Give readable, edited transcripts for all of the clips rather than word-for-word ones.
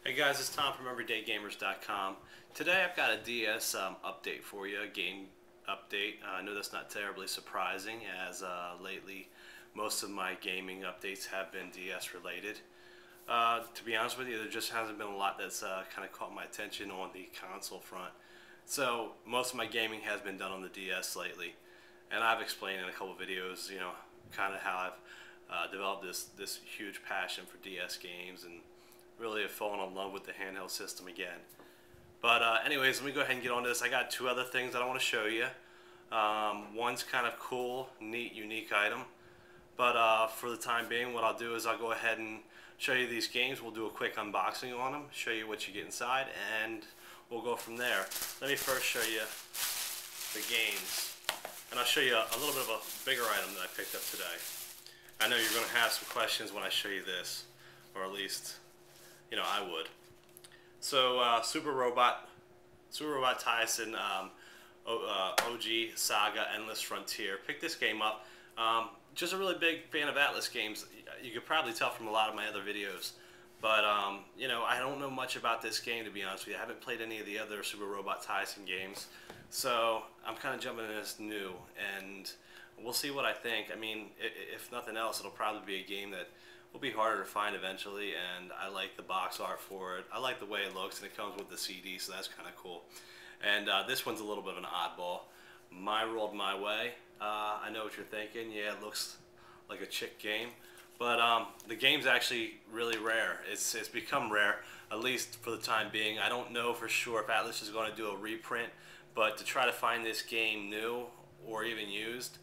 Hey guys, it's Tom from EverydayGamers.com. Today I've got a DS update for you, a game update. I know that's not terribly surprising as lately most of my gaming updates have been DS related. To be honest with you, there just hasn't been a lot that's kind of caught my attention on the console front. So most of my gaming has been done on the DS lately. And I've explained in a couple videos, kind of how I've developed this huge passion for DS games and really have fallen in love with the handheld system again. But anyways, let me go ahead and get on to this. I got two other things that I want to show you. One's kind of cool, neat, unique item. But for the time being, what I'll do is I'll go ahead and show you these games. We'll do a quick unboxing on them, show you what you get inside, and we'll go from there. Let me first show you the games. And I'll show you a little bit of a bigger item that I picked up today. I know you're going to have some questions when I show you this, or at least I would. So Super Robot Taisen OG Saga Endless Frontier. Picked this game up. Just a really big fan of Atlas games. You could probably tell from a lot of my other videos. But I don't know much about this game, to be honest with you. I haven't played any of the other Super Robot Taisen games. So I'm kind of jumping in this new, and we'll see what I think. I mean, if nothing else, it'll probably be a game that will be harder to find eventually, and I like the box art for it. I like the way it looks, and it comes with the CD, so that's kind of cool. And this one's a little bit of an oddball. My World, My Way. I know what you're thinking. Yeah, it looks like a chick game, but the game's actually really rare. It's become rare, at least for the time being. I don't know for sure if Atlas is going to do a reprint, but to try to find this game new or even used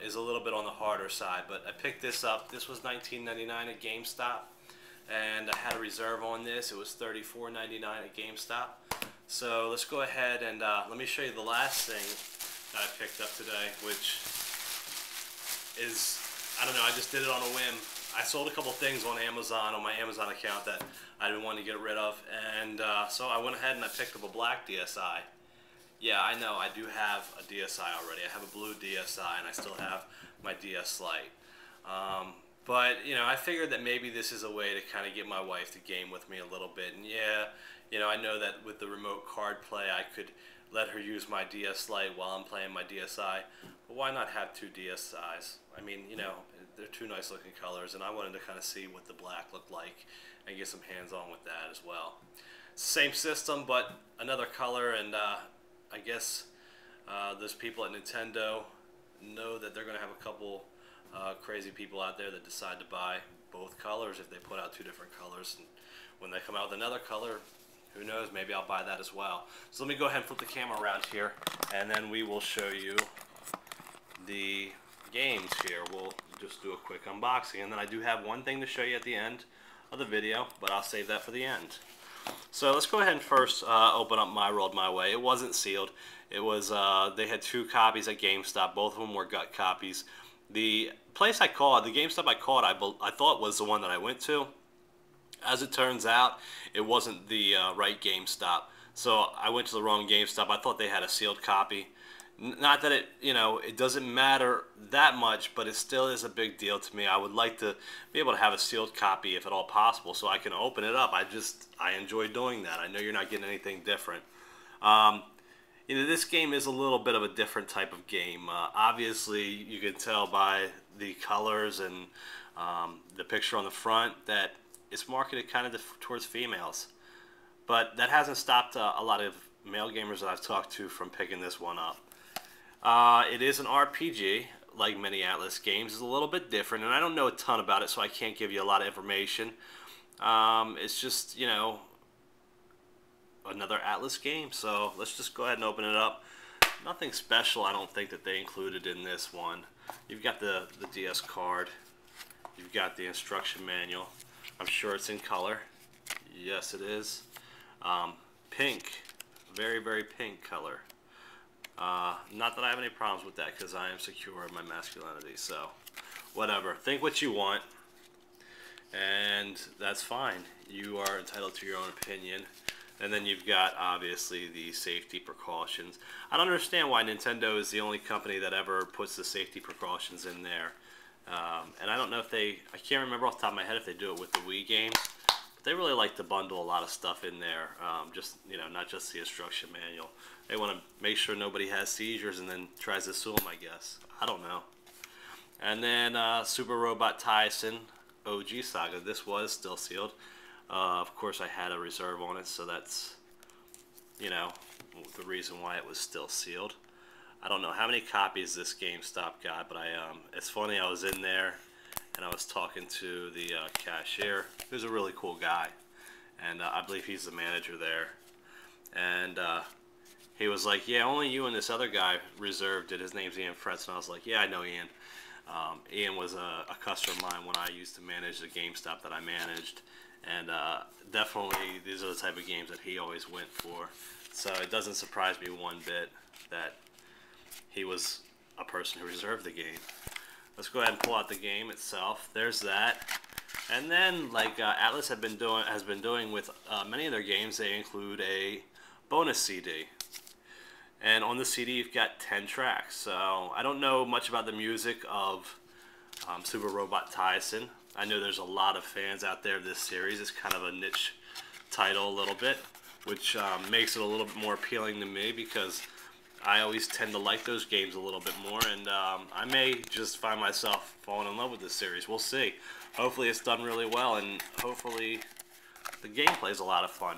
is a little bit on the harder side. But I picked this up. This was $19.99 at GameStop, and I had a reserve on this. It was $34.99 at GameStop. So let's go ahead and let me show you the last thing that I picked up today, which is, I don't know, I just did it on a whim. I sold a couple things on Amazon, on my Amazon account, that I didn't want to get rid of, and so I went ahead and I picked up a black DSi. Yeah, I know, I do have a DSi already. I have a blue DSi, and I still have my DS Lite. But, I figured that maybe this is a way to kind of get my wife to game with me a little bit. And yeah, I know that with the remote card play, I could let her use my DS Lite while I'm playing my DSi. But why not have two DSi's? I mean, they're two nice looking colors, and I wanted to kind of see what the black looked like and get some hands-on with that as well. Same system, but another color, and I guess those people at Nintendo know that they're going to have a couple crazy people out there that decide to buy both colors if they put out two different colors. And when they come out with another color, who knows, maybe I'll buy that as well. So let me go ahead and flip the camera around here, and then we will show you the games here. We'll just do a quick unboxing, and then I do have one thing to show you at the end of the video, but I'll save that for the end. So let's go ahead and first open up My World, My Way. It wasn't sealed. It was, they had two copies at GameStop. Both of them were gut copies. The place I called, the GameStop I called, I thought was the one that I went to. As it turns out, it wasn't the right GameStop. So I went to the wrong GameStop. I thought they had a sealed copy. Not that it doesn't matter that much, but it still is a big deal to me. I would like to be able to have a sealed copy if at all possible, so I can open it up. I enjoy doing that. I know you're not getting anything different. This game is a little bit of a different type of game. Obviously, you can tell by the colors and the picture on the front that it's marketed kind of towards females. But that hasn't stopped a lot of male gamers that I've talked to from picking this one up. It is an RPG, like many Atlas games. It's a little bit different, and I don't know a ton about it, so I can't give you a lot of information. It's just, another Atlas game, so let's just go ahead and open it up. Nothing special, I don't think, that they included in this one. You've got the DS card. You've got the instruction manual. I'm sure it's in color. Yes, it is. Pink. Very, very pink color. Not that I have any problems with that, because I am secure in my masculinity, so whatever. Think what you want, and that's fine. You are entitled to your own opinion. And then you've got, obviously, the safety precautions. I don't understand why Nintendo is the only company that ever puts the safety precautions in there. And I don't know if I can't remember off the top of my head if they do it with the Wii games. they really like to bundle a lot of stuff in there. Just, you know, not just the instruction manual. They want to make sure nobody has seizures and then tries to sue them, I guess. I don't know. And then Super Robot Taisen OG Saga. This was still sealed. Of course, I had a reserve on it, so that's, you know, the reason why it was still sealed. I don't know how many copies this GameStop got, but it's funny, I was in there and I was talking to the cashier, who's a really cool guy, and I believe he's the manager there, and he was like, yeah, only you and this other guy reserved it. His name's Ian Fretz, and I was like, yeah, I know Ian. Ian was a customer of mine when I used to manage the GameStop that I managed, and definitely these are the type of games that he always went for, so it doesn't surprise me one bit that he was a person who reserved the game. Let's go ahead and pull out the game itself. There's that. And then, like Atlus has been doing with many of their games, they include a bonus CD. And on the CD, you've got 10 tracks. So I don't know much about the music of Super Robot Taisen. I know there's a lot of fans out there of this series. It's kind of a niche title a little bit, which makes it a little bit more appealing to me because I always tend to like those games a little bit more, and I may just find myself falling in love with this series. We'll see. Hopefully it's done really well, and hopefully the gameplay is a lot of fun.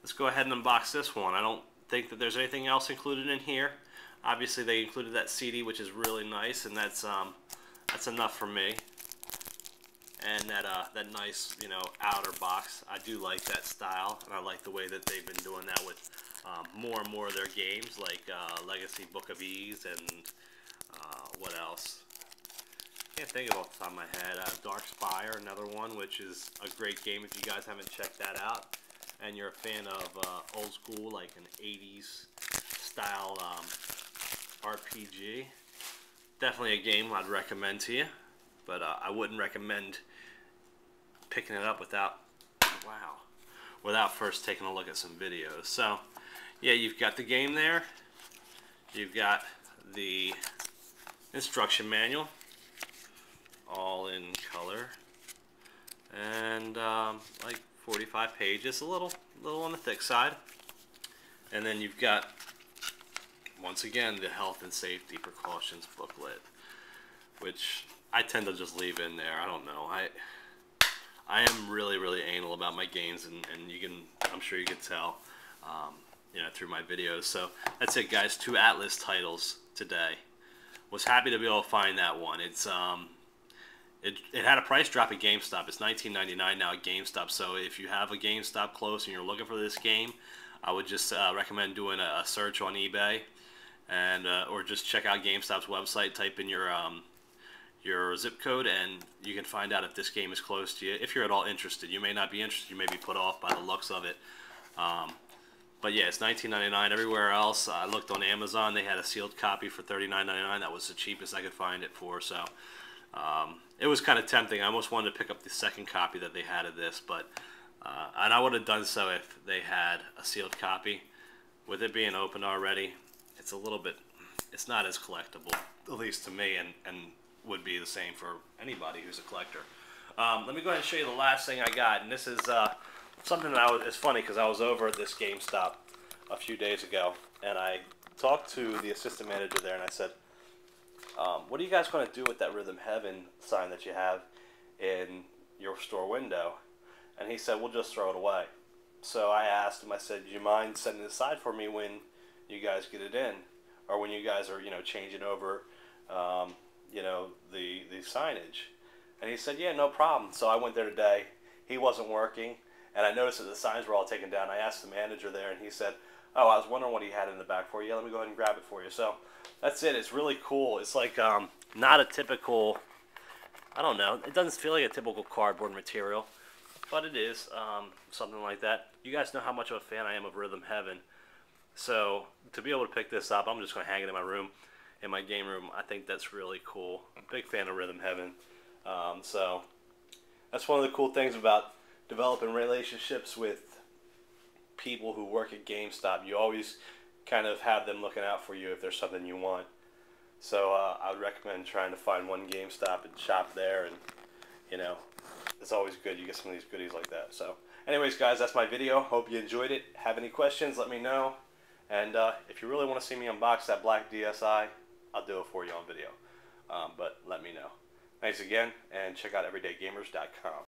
Let's go ahead and unbox this one. I don't think that there's anything else included in here. Obviously they included that CD, which is really nice, and that's enough for me. And that nice, you know, outer box. I do like that style, and I like the way that they've been doing that with more and more of their games, like Legacy Book of Ys and what else? Can't think of it off the top of my head. Dark Spire, another one, which is a great game if you guys haven't checked that out, and you're a fan of old school, like an 80s style RPG. Definitely a game I'd recommend to you, but I wouldn't recommend picking it up without first taking a look at some videos. So yeah, you've got the game there, you've got the instruction manual all in color, and like 45 pages, a little on the thick side. And then you've got, once again, the health and safety precautions booklet, which I tend to just leave in there. I don't know. I am really anal about my games, and I'm sure you can tell, you know, through my videos. So that's it, guys. 2 Atlus titles today. Was happy to be able to find that one. It's it had a price drop at GameStop. It's $19.99 now at GameStop. So if you have a GameStop close and you're looking for this game, I would just recommend doing a search on eBay, and or just check out GameStop's website. Type in your zip code, and you can find out if this game is close to you, if you're at all interested. You may not be interested, you may be put off by the looks of it. But yeah, it's $19.99 everywhere else. I looked on Amazon, they had a sealed copy for $39.99. That was the cheapest I could find it for, so it was kind of tempting. I almost wanted to pick up the second copy that they had of this, but and I would have done so if they had a sealed copy. With it being opened already, it's a little bit, it's not as collectible, at least to me, and would be the same for anybody who's a collector. Let me go ahead and show you the last thing I got, and this is something that it's funny because I was over at this GameStop a few days ago, and I talked to the assistant manager there, and I said, what are you guys going to do with that Rhythm Heaven sign that you have in your store window? And he said, we'll just throw it away. So I asked him, I said, do you mind setting it aside for me when you guys get it in, or when you guys are, you know, changing over you know, the signage? And he said, yeah, no problem. So I went there today. He wasn't working, and I noticed that the signs were all taken down. I asked the manager there, and he said, oh, I was wondering what he had in the back for you. Yeah, let me go ahead and grab it for you. So that's it. It's really cool. It's like not a typical, I don't know, it doesn't feel like a typical cardboard material, but it is something like that. You guys know how much of a fan I am of Rhythm Heaven. So to be able to pick this up, I'm just going to hang it in my room, in my game room. I think that's really cool. I'm a big fan of Rhythm Heaven. So that's one of the cool things about developing relationships with people who work at GameStop. You always kind of have them looking out for you if there's something you want. So I would recommend trying to find one GameStop and shop there, and you know, it's always good. You get some of these goodies like that. So Anyways, guys, that's my video. Hope you enjoyed it. Have any questions, let me know. And if you really want to see me unbox that black DSi, I'll do it for you on video. But let me know. Thanks again, and check out everydaygamers.com.